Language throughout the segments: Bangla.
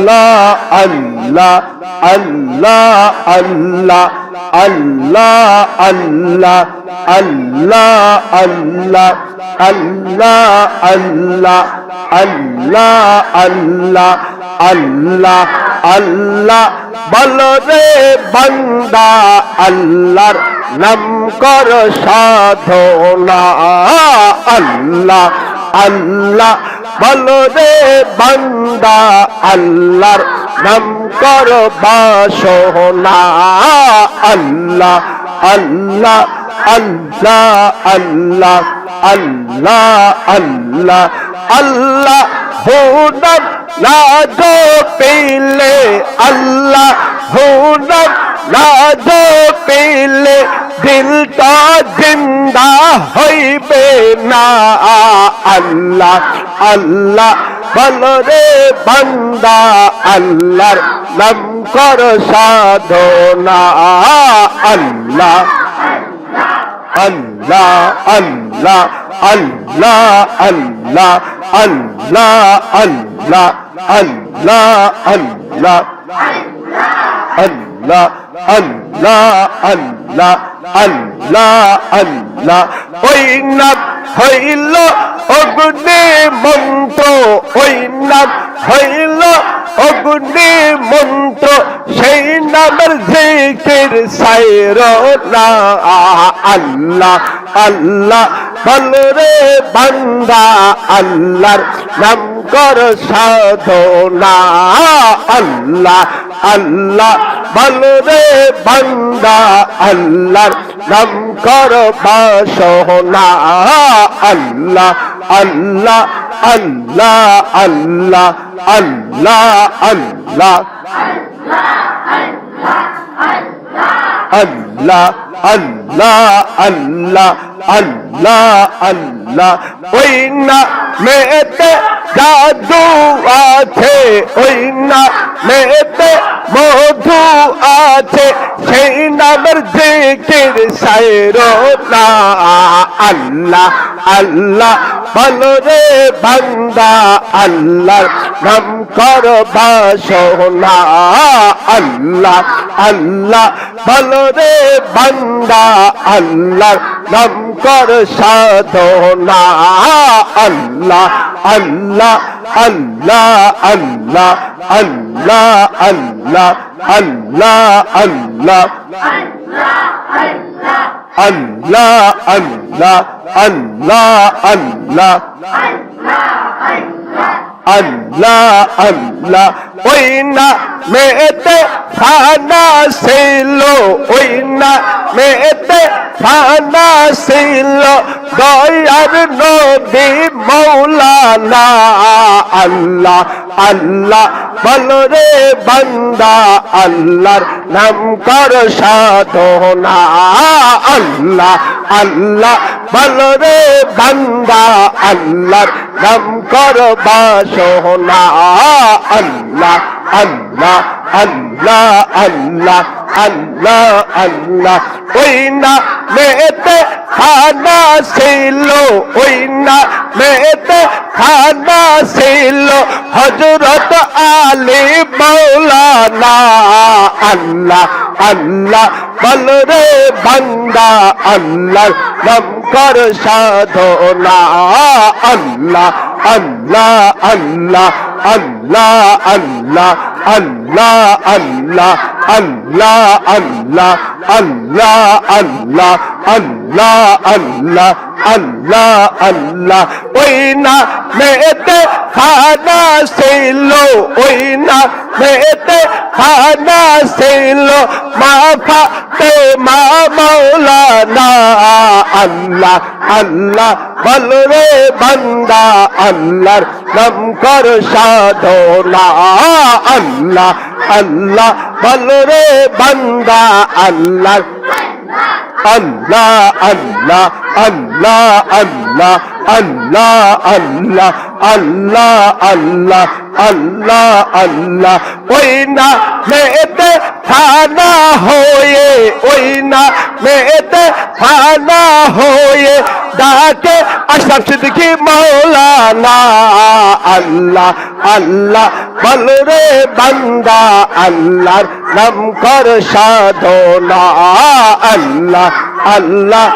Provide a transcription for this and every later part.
আল্লাহ আল্লাহ আল্লাহ আল্লাহ আল্লাহ আল্লাহ আল্লাহ আল্লাহ আল্লাহ আল্লাহ আল্লাহ আল্লাহ বলো রে বান্দা আল্লাহর নাম কর সাধনা আল্লাহ আল্লাহ বলো রে বান্দা আল্লাহর নাম কর বাসনা আল্লাহ আল্লাহ আল্লাহ আল্লাহ আল্লাহ আল্লাহ আল্লাহ হুনাম লাজো পেলে আল্লাহ হুনাম লাজো পেলে দিলটা জিন্দা হইবে না আল্লাহ আল্লাহ বলো রে বান্দা আল্লাহর নাম কর সাধনা আল্লাহ আল্লাহ আল্লাহ আল্লাহ আল্লাহ আল্লাহ আল্লাহ আল্লাহ আল্লাহ আল্লাহ আল্লাহ আল্লাহ আল্লাহ আল্লাহ ওই নাম হইল অগ্নি মন্ত্র ওই নাম হইল অগ্নি মন্ত্র সেই নামের জিকির সাইর না আল্লাহ আল্লাহ বলো রে বান্দা আল্লাহর নাম কর সাধনা আল্লাহ আল্লাহ বলো রে বান্দা আল্লাহর নাম কর বাসনা আল্লাহ আল্লাহ আল্লাহ আল্লাহ আল্লাহ আল্লাহ আল্লাহ আল্লাহ আল্লাহ আল্লাহ আল্লাহ ওই না মেতে জাদু আছে ওই না মেতে মধু আছে সেই নামের জিকির সাইর না আল্লাহ আল্লাহ বলো রে বান্দা আল্লাহর নাম কর বাসনা আল্লাহ আল্লাহ বলো রে বান্দা আল্লাহর নাম কর সাধনা আল্লাহ আল্লাহ আল্লাহ আল্লাহ আল্লাহ আল্লাহ আল্লাহ আল্লাহ আল্লাহ আল্লাহ আল্লাহ আল্লাহ আল্লাহ আল্লাহ ওই না মেতে ফানা ছিল ওই না মেতে ফানা ছিল দয়ার নবী মৌলানা আল্লাহ আল্লাহ বলো রে বান্দা আল্লাহর নাম কর সাধনা আল্লাহ আল্লাহ বলো রে বান্দা আল্লাহর নাম কর বাসনা আল্লাহ আল্লাহ আল্লাহ আল্লাহ আল্লাহ আল্লাহ ওই না মেতে খানা ছিল ওই না মেতে খানা ছিল হযরত আলী মাওলানা আল্লাহ আল্লাহ বল রে বান্দা আল্লাহর নাম কর সাধনা আল্লাহ আল্লাহ আল্লাহ আল্লাহ আল্লাহ আল্লাহ আল্লাহ আল্লাহ আল্লাহ আল্লাহ আল্লাহ আল্লাহ আল্লাহ আল্লাহ আল্লাহ ওই না মেতে খানা ছিল ওই না মেতে খানা ছিল মা ফাতেমা মাওলানা আল্লাহ আল্লাহ বল রে বান্দা আল্লাহর নাম কর সাধনা আল্লাহ আল্লাহ বল রে বান্দা আল্লাহর আল্লাহ আল্লাহ আল্লাহ আল্লাহ আল্লাহ আল্লাহ আল্লাহ আল্লাহ আল্লাহ আল্লাহ ওই না মেতে ফানা হয়ে ওই নামেতে ফানা হয়ে ডাকে আশরাফ সিদ্দিকী মাওলানা আল্লাহ আল্লাহ বল রে বান্দা আল্লাহর নাম কর সাধনা আল্লাহ আল্লাহ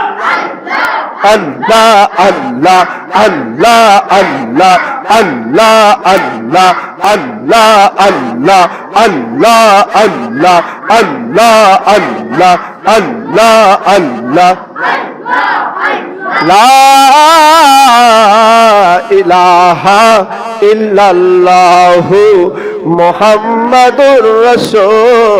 Allah Allah Allah Allah Allah Allah Allah Allah Allah Allah Allah Allah Allah Allah La ilaha illallah Muhammadur Rasulullah